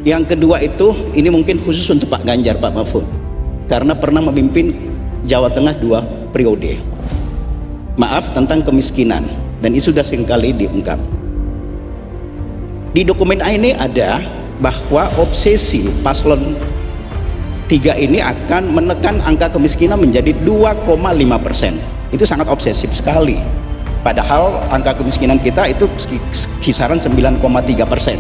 Yang kedua itu, ini mungkin khusus untuk Pak Ganjar, Pak Mahfud, karena pernah memimpin Jawa Tengah 2 periode. Maaf, tentang kemiskinan, dan itu sudah seringkali diungkap. Di dokumen ini ada bahwa obsesi paslon 3 ini akan menekan angka kemiskinan menjadi 2,5%. Itu sangat obsesif sekali. Padahal angka kemiskinan kita itu kisaran 9,3%.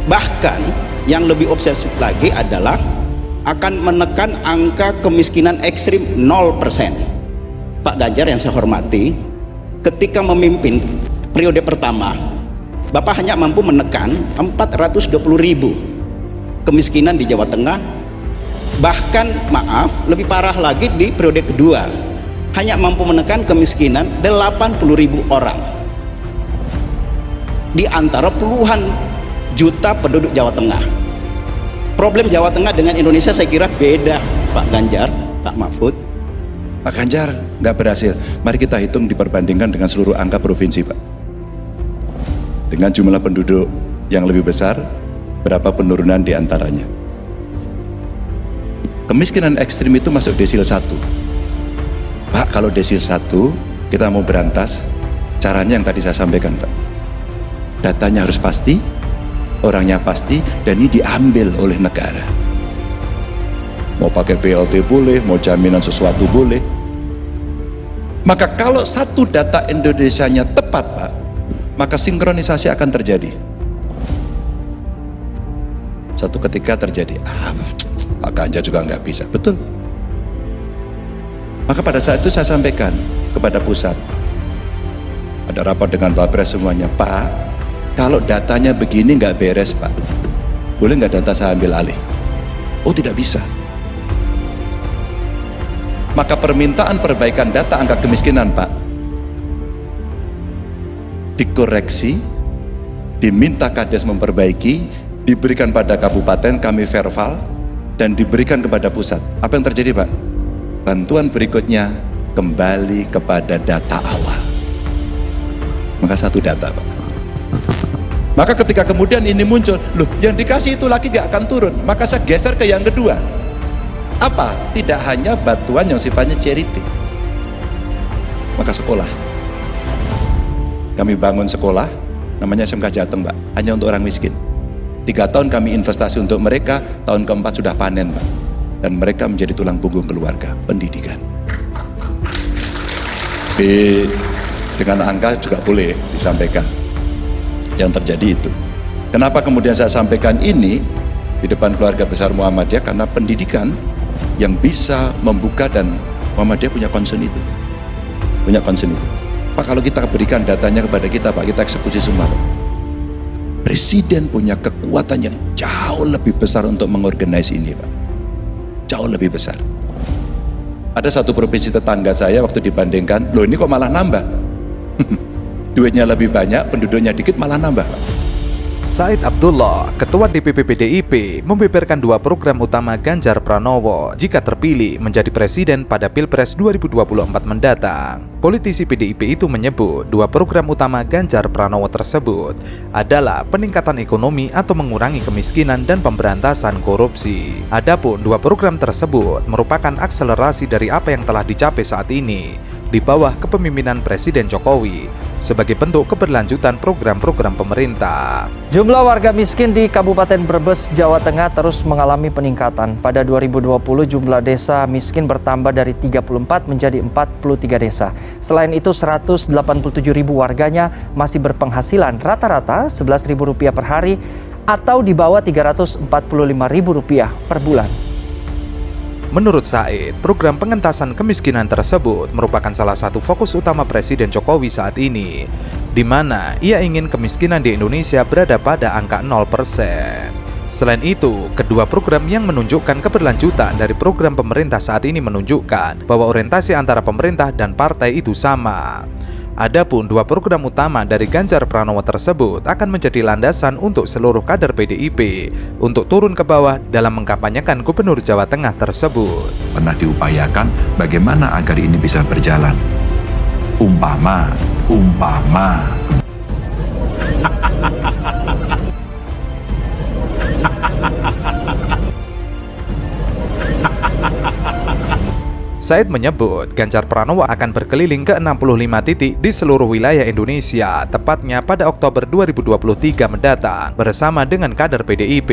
Bahkan yang lebih obsesif lagi adalah akan menekan angka kemiskinan ekstrim 0%. Pak Ganjar yang saya hormati, ketika memimpin periode pertama, Bapak hanya mampu menekan 420.000 kemiskinan di Jawa Tengah. Bahkan maaf, lebih parah lagi di periode kedua, hanya mampu menekan kemiskinan 80.000 orang di antara puluhan juta penduduk Jawa Tengah. Problem Jawa Tengah dengan Indonesia saya kira beda, Pak Ganjar, Pak Mahfud. Pak Ganjar nggak berhasil. Mari kita hitung diperbandingkan dengan seluruh angka provinsi, Pak. Dengan jumlah penduduk yang lebih besar, berapa penurunan di antaranya? Kemiskinan ekstrim itu masuk desil 1. Pak, kalau desil 1 kita mau berantas, caranya yang tadi saya sampaikan, Pak. Datanya harus pasti, orangnya pasti, dan ini diambil oleh negara. Mau pakai BLT boleh, mau jaminan sesuatu boleh. Maka kalau satu data Indonesianya tepat, Pak, maka sinkronisasi akan terjadi. Satu ketika terjadi, Pak Ganjar juga nggak bisa, betul. Maka pada saat itu saya sampaikan kepada pusat, ada rapat dengan Wapres semuanya, Pak, kalau datanya begini nggak beres, Pak, boleh nggak data saya ambil alih? Oh, tidak bisa. Maka permintaan perbaikan data angka kemiskinan, Pak, dikoreksi, diminta Kades memperbaiki, diberikan pada kabupaten, kami verbal, dan diberikan kepada pusat. Apa yang terjadi, Pak? Bantuan berikutnya kembali kepada data awal. Maka satu data, Pak. Maka ketika kemudian ini muncul, loh yang dikasih itu lagi gak akan turun, maka saya geser ke yang kedua. Apa? Tidak hanya bantuan yang sifatnya charity. Maka sekolah. Kami bangun sekolah, namanya SMK Jateng, Pak, hanya untuk orang miskin. 3 tahun kami investasi untuk mereka, tahun keempat sudah panen, Pak. Dan mereka menjadi tulang punggung keluarga, pendidikan. Dengan angka juga boleh disampaikan yang terjadi itu. Kenapa kemudian saya sampaikan ini di depan keluarga besar Muhammadiyah? Karena pendidikan yang bisa membuka, dan Muhammadiyah punya concern itu. Punya concern itu. Pak, kalau kita berikan datanya kepada kita, Pak, kita eksekusi semua, Pak. Presiden punya kekuatan yang jauh lebih besar untuk mengorganize ini, Pak. Jauh lebih besar. Ada satu provinsi tetangga saya waktu dibandingkan, loh ini kok malah nambah? Duitnya lebih banyak, penduduknya dikit, malah nambah, Pak. Said Abdullah, Ketua DPP PDIP, membeberkan 2 program utama Ganjar Pranowo jika terpilih menjadi presiden pada Pilpres 2024 mendatang. Politisi PDIP itu menyebut 2 program utama Ganjar Pranowo tersebut adalah peningkatan ekonomi atau mengurangi kemiskinan dan pemberantasan korupsi. Adapun 2 program tersebut merupakan akselerasi dari apa yang telah dicapai saat ini di bawah kepemimpinan Presiden Jokowi sebagai bentuk keberlanjutan program-program pemerintah. Jumlah warga miskin di Kabupaten Brebes, Jawa Tengah terus mengalami peningkatan. Pada 2020 jumlah desa miskin bertambah dari 34 menjadi 43 desa. Selain itu 187.000 warganya masih berpenghasilan rata-rata Rp11.000 per hari atau di bawah Rp345.000 per bulan. Menurut Said, program pengentasan kemiskinan tersebut merupakan salah satu fokus utama Presiden Jokowi saat ini, di mana ia ingin kemiskinan di Indonesia berada pada angka 0%. Selain itu, kedua program yang menunjukkan keberlanjutan dari program pemerintah saat ini menunjukkan bahwa orientasi antara pemerintah dan partai itu sama. Adapun 2 program utama dari Ganjar Pranowo tersebut akan menjadi landasan untuk seluruh kader PDIP untuk turun ke bawah dalam mengkampanyekan Gubernur Jawa Tengah tersebut. Pernah diupayakan bagaimana agar ini bisa berjalan. Umpama Said menyebut Ganjar Pranowo akan berkeliling ke 65 titik di seluruh wilayah Indonesia, tepatnya pada Oktober 2023 mendatang bersama dengan kader PDIP.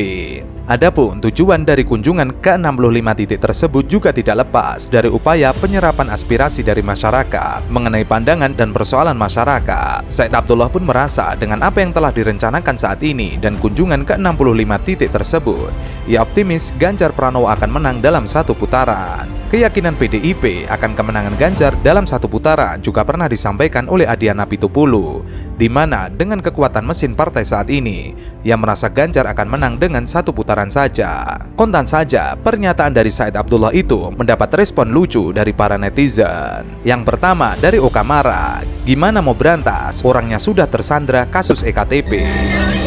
Adapun tujuan dari kunjungan ke 65 titik tersebut juga tidak lepas dari upaya penyerapan aspirasi dari masyarakat mengenai pandangan dan persoalan masyarakat. Said Abdullah pun merasa dengan apa yang telah direncanakan saat ini dan kunjungan ke 65 titik tersebut, ia optimis Ganjar Pranowo akan menang dalam satu putaran. Keyakinan PDIP akan kemenangan Ganjar dalam satu putaran juga pernah disampaikan oleh Adiana Pitupulu, di mana dengan kekuatan mesin partai saat ini, ia merasa Ganjar akan menang dengan satu putaran saja. Kontan saja, pernyataan dari Said Abdullah itu mendapat respon lucu dari para netizen. Yang pertama dari Okamara, gimana mau berantas, orangnya sudah tersandra kasus EKTP.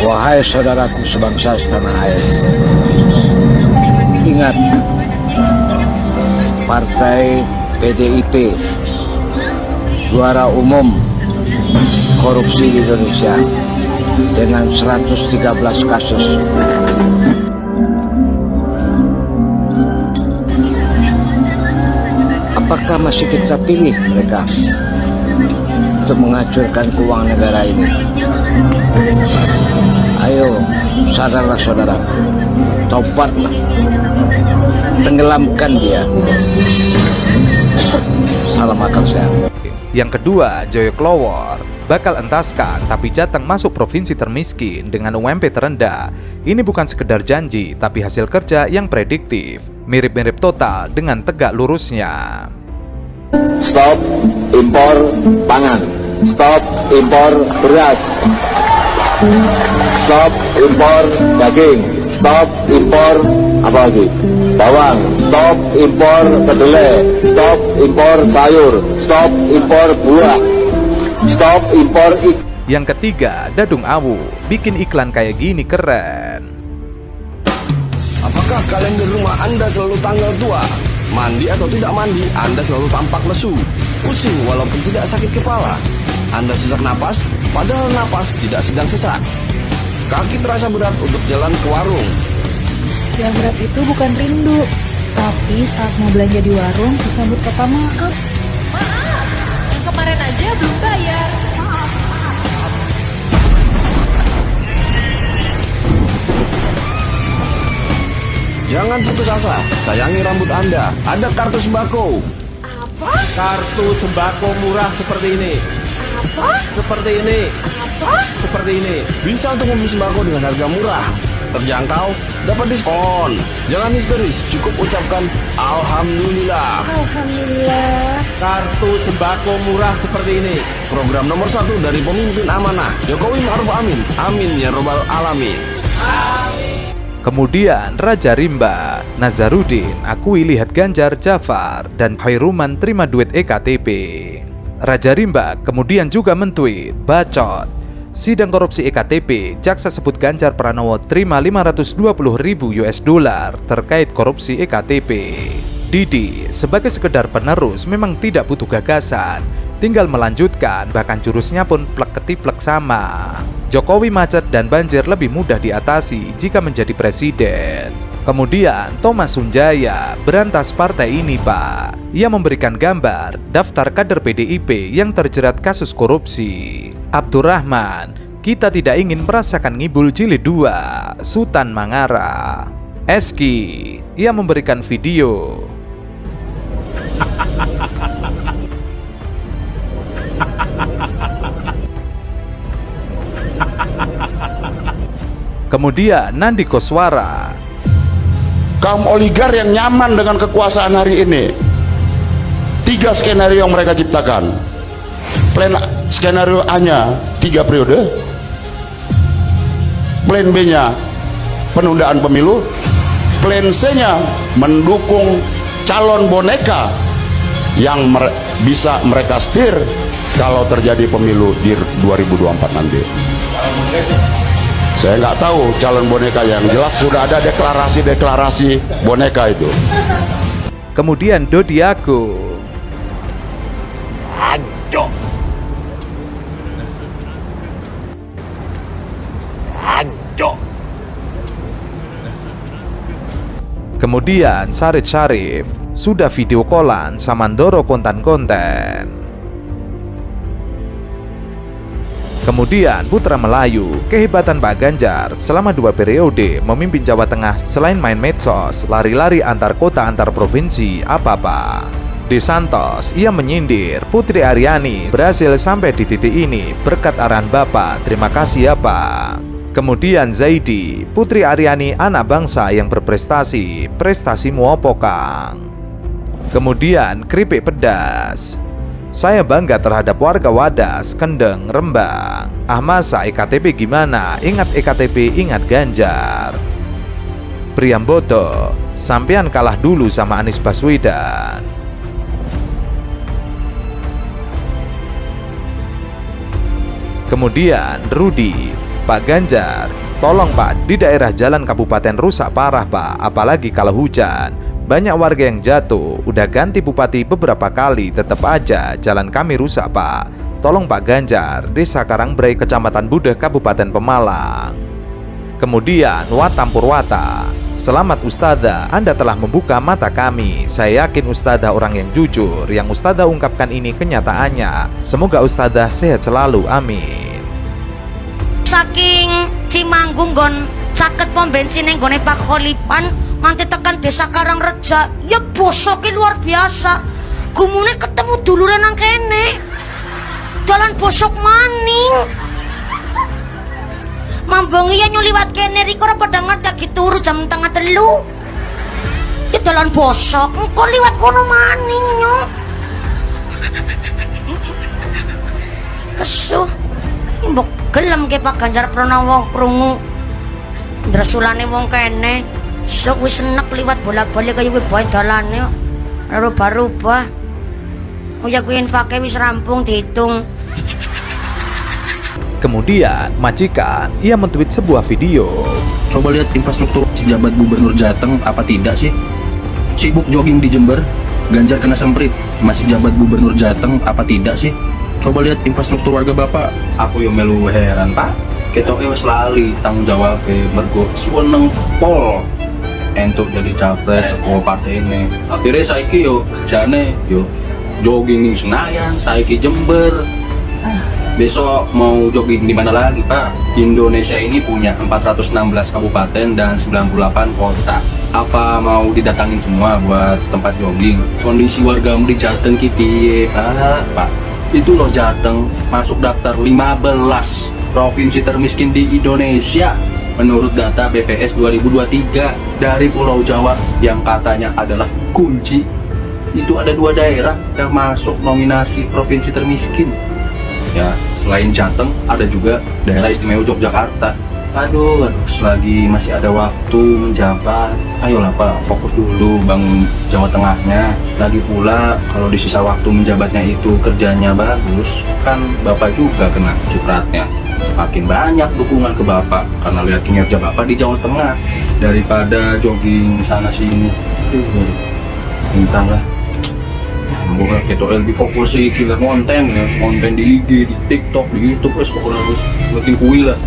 Wahai saudaraku sebangsa setanah air, ingat, Partai PDIP juara umum korupsi di Indonesia dengan 113 kasus. Apakah masih kita pilih mereka untuk menghancurkan keuangan negara ini? Ayo, sadarlah saudara, tobatlah, tenggelamkan dia. Salam akal sehat. Yang kedua, Joyo Klowor, bakal entaskan tapi Jateng masuk provinsi termiskin dengan UMP terendah. Ini bukan sekedar janji, tapi hasil kerja yang prediktif. Mirip-mirip total dengan tegak lurusnya. Stop impor pangan, stop impor beras, stop impor daging, stop impor apa lagi? Bawang, stop impor kedelai, stop impor sayur, stop impor buah, stop impor ikan. Yang ketiga, Dadung Awu, bikin iklan kayak gini keren. Apakah kalender rumah Anda selalu tanggal tua? Mandi atau tidak mandi, Anda selalu tampak lesu, pusing walaupun tidak sakit kepala. Anda sesak napas, padahal napas tidak sedang sesak. Kaki terasa berat untuk jalan ke warung. Yang berat itu bukan rindu, tapi saat mau belanja di warung disambut kata maaf. Maaf, yang kemarin aja belum bayar. Jangan putus asa, sayangi rambut Anda. Ada kartu sembako. Apa? Kartu sembako murah seperti ini. Apa? Seperti ini. Apa? Seperti ini. Bisa untuk membeli sembako dengan harga murah, terjangkau, dapat diskon. Jangan histeris, cukup ucapkan Alhamdulillah. Alhamdulillah. Kartu sembako murah seperti ini. Program nomor 1 dari pemimpin amanah Jokowi Ma'ruf Amin. Amin ya robbal alamin. Kemudian Raja Rimba, Nazarudin akui lihat Ganjar, Jafar, dan Khairuman terima duit EKTP. Raja Rimba kemudian juga mentweet, bacot, sidang korupsi EKTP, jaksa sebut Ganjar Pranowo terima 520.000 US dollar terkait korupsi EKTP. Didi, sebagai sekedar penerus memang tidak butuh gagasan, tinggal melanjutkan, bahkan jurusnya pun plek-ketiplek sama. Jokowi macet dan banjir lebih mudah diatasi jika menjadi presiden. Kemudian Thomas Sunjaya, berantas partai ini Pak. Ia memberikan gambar daftar kader PDIP yang terjerat kasus korupsi. Abdurrahman, kita tidak ingin merasakan ngibul jilid 2, Sultan Mangara. Eski, ia memberikan video. Kemudian Nandi Koswara, kaum oligar yang nyaman dengan kekuasaan hari ini, 3 skenario yang mereka ciptakan. Plan skenario A-nya 3 periode, plan B-nya penundaan pemilu, plan C-nya mendukung calon boneka yang bisa mereka setir kalau terjadi pemilu di 2024 nanti. Saya nggak tahu calon boneka, yang jelas sudah ada deklarasi boneka itu. Kemudian Dodi Agung, Hancur. Hancur. kemudian Sarid Syarif, sudah video callan sama ndoro konten-konten. Kemudian Putra Melayu, kehebatan Pak Ganjar selama 2 periode memimpin Jawa Tengah selain main medsos, lari-lari antar kota antar provinsi, apa Pak? Di Santos, ia menyindir Putri Aryani berhasil sampai di titik ini berkat arahan Bapak, terima kasih ya Pak. Kemudian Zaidi, Putri Aryani anak bangsa yang berprestasi, prestasimu opo Kang? Kemudian Keripik Pedas, saya bangga terhadap warga Wadas, Kendeng, Rembang. Ah masa EKTP gimana? Ingat EKTP, ingat Ganjar. Priambodo, sampean kalah dulu sama Anies Baswedan. Kemudian Rudi, Pak Ganjar, tolong Pak, di daerah jalan kabupaten rusak parah Pak, apalagi kalau hujan. Banyak warga yang jatuh, udah ganti bupati beberapa kali, tetap aja jalan kami rusak Pak. Tolong Pak Ganjar, Desa Karangbrei, Kecamatan Budeh, Kabupaten Pemalang. Kemudian Watam Purwata, selamat Ustadzah, Anda telah membuka mata kami. Saya yakin Ustadzah orang yang jujur, yang Ustadzah ungkapkan ini kenyataannya. Semoga Ustadzah sehat selalu, amin. Saking Cimanggung gon caket pom bensin yang gone Pak Kholipan nanti tekan Desa Karangreja, ya bosoknya luar biasa. Gumune ketemu duluran nang kene, jalan bosok maning. Mambongi ya nyuliwat kene riko ora padha ngadeg turu jam 2:30. Ya jalan bosok, engko liwat kono maning nyo. Kesuh. Mbok gelem ke Pak Ganjar Pranowo krungu dresulane wong kene. Sok wis enek liwat bolak-balik kaya kuwi bae dalane kok. Ora rubah-rubah. Oh ya kuwi infake wis rampung dihitung. Kemudian majikan, ia mentweet sebuah video. Coba lihat infrastruktur jabat Gubernur Jateng apa tidak sih? Sibuk jogging di Jember, Ganjar kena semprit. Masih jabat Gubernur Jateng apa tidak sih? Coba lihat infrastruktur warga Bapak. Aku yang melu heran Pak. Ketoke wis lali tanggung jawab mergo suweneng pol entuk jadi capres oh partai ini. Akhirnya saiki yo kerjane yo jogging ning Senayan, saiki Jember. Besok mau jogging di mana lagi Pak? Indonesia ini punya 416 kabupaten dan 98 kota. Apa mau didatangin semua buat tempat jogging? Kondisi wargamu di Jateng ki piye Pak? Itu loh Jateng masuk daftar 15 provinsi termiskin di Indonesia menurut data BPS 2023. Dari Pulau Jawa yang katanya adalah kunci, itu ada 2 daerah yang masuk nominasi provinsi termiskin. Ya, selain Jateng ada juga daerah istimewa Yogyakarta. Aduh, selagi masih ada waktu menjabat, ayolah Pak, fokus dulu bangun Jawa Tengahnya. Lagi pula kalau di sisa waktu menjabatnya itu kerjanya bagus, kan Bapak juga kena cipratnya. Makin banyak dukungan ke Bapak karena lihat kinerja Bapak di Jawa Tengah daripada jogging sana sini. Entahlah. Bukan KTL difokusi kira konten ya, konten di IG, di TikTok, di YouTube, wes pokoknya harus penting kuil lah.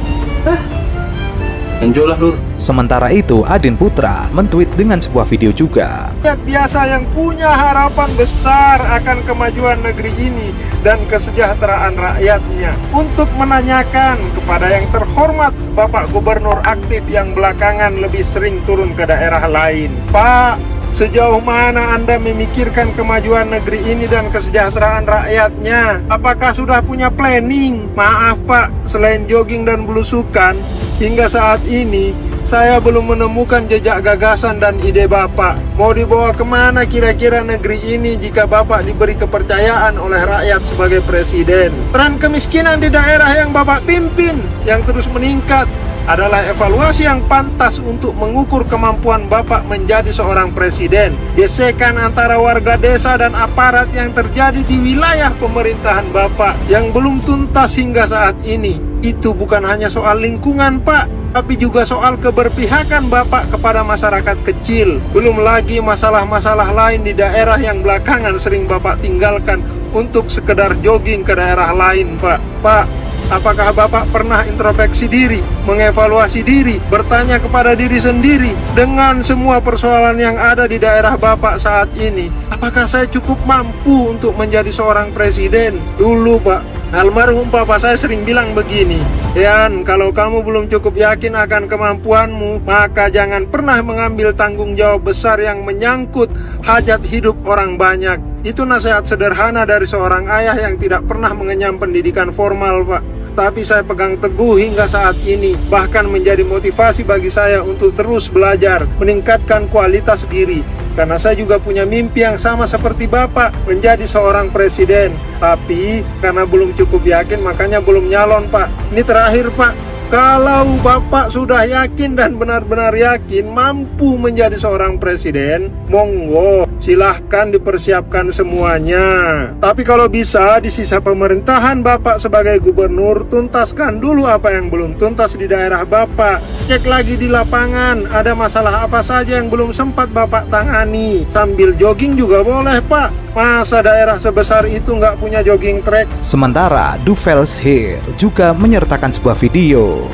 Enjoy lah Lur. Sementara itu, Adin Putra mentweet dengan sebuah video juga. Rakyat biasa yang punya harapan besar akan kemajuan negeri ini dan kesejahteraan rakyatnya. Untuk menanyakan kepada yang terhormat Bapak Gubernur aktif yang belakangan lebih sering turun ke daerah lain. Pak, sejauh mana Anda memikirkan kemajuan negeri ini dan kesejahteraan rakyatnya? Apakah sudah punya planning? Maaf Pak, selain jogging dan belusukan, hingga saat ini saya belum menemukan jejak gagasan dan ide Bapak. Mau dibawa kemana kira-kira negeri ini jika Bapak diberi kepercayaan oleh rakyat sebagai presiden? Peran kemiskinan di daerah yang Bapak pimpin yang terus meningkat adalah evaluasi yang pantas untuk mengukur kemampuan Bapak menjadi seorang presiden. Gesekan antara warga desa dan aparat yang terjadi di wilayah pemerintahan Bapak yang belum tuntas hingga saat ini, itu bukan hanya soal lingkungan Pak, tapi juga soal keberpihakan Bapak kepada masyarakat kecil. Belum lagi masalah-masalah lain di daerah yang belakangan sering Bapak tinggalkan untuk sekedar jogging ke daerah lain Pak. Pak, Apakah Bapak pernah introspeksi diri, mengevaluasi diri, bertanya kepada diri sendiri dengan semua persoalan yang ada di daerah Bapak saat ini? Apakah saya cukup mampu untuk menjadi seorang presiden? Dulu Pak, almarhum papa saya sering bilang begini, Yan, kalau kamu belum cukup yakin akan kemampuanmu, maka jangan pernah mengambil tanggung jawab besar yang menyangkut hajat hidup orang banyak. Itu nasihat sederhana dari seorang ayah yang tidak pernah mengenyam pendidikan formal, Pak. Tapi saya pegang teguh hingga saat ini, bahkan menjadi motivasi bagi saya untuk terus belajar, meningkatkan kualitas diri. Karena saya juga punya mimpi yang sama seperti Bapak, menjadi seorang presiden. Tapi karena belum cukup yakin, makanya belum nyalon, Pak. Ini terakhir, Pak. Kalau Bapak sudah yakin dan benar-benar yakin mampu menjadi seorang presiden, monggo silahkan dipersiapkan semuanya. Tapi kalau bisa di sisa pemerintahan Bapak sebagai gubernur, tuntaskan dulu apa yang belum tuntas di daerah Bapak. Cek lagi di lapangan, ada masalah apa saja yang belum sempat Bapak tangani. Sambil jogging juga boleh, Pak. Masa daerah sebesar itu nggak punya jogging track? Sementara Duvels Here juga menyertakan sebuah video.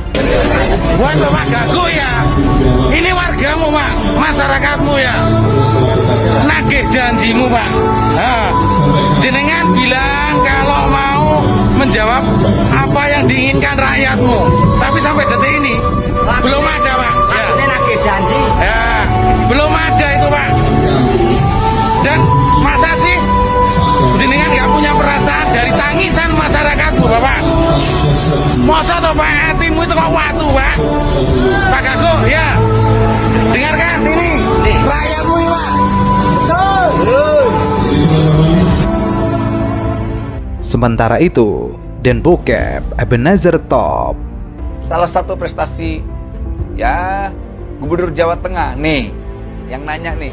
Buat Bapak Gago ya, ini wargamu Pak, masyarakatmu ya, nagih janjimu Pak. Jenengan bilang kalau mau menjawab apa yang diinginkan rakyatmu, tapi sampai detik ini belum ada Pak. Ya. Nagih janji. Ya, belum ada itu Pak. Dan masa sih jenengan nggak punya perasaan dari tangisan masyarakatmu Bapak? Masa toh Pak, hatimu itu kok watu Pak? Pak Gago ya, dengarkan ini rakyatmu ini Pak. Sementara itu, Den Bokep Ebenezer Top. Salah satu prestasi ya Gubernur Jawa Tengah nih. Yang nanya nih.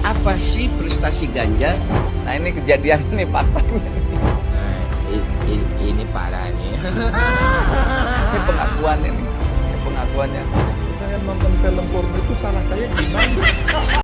Apa sih prestasi Ganjar? Nah ini kejadian nih faktanya. Ini parah nih. Ini pengakuannya nih. Pengakuannya. Saya nonton film porno itu salah saya gimana?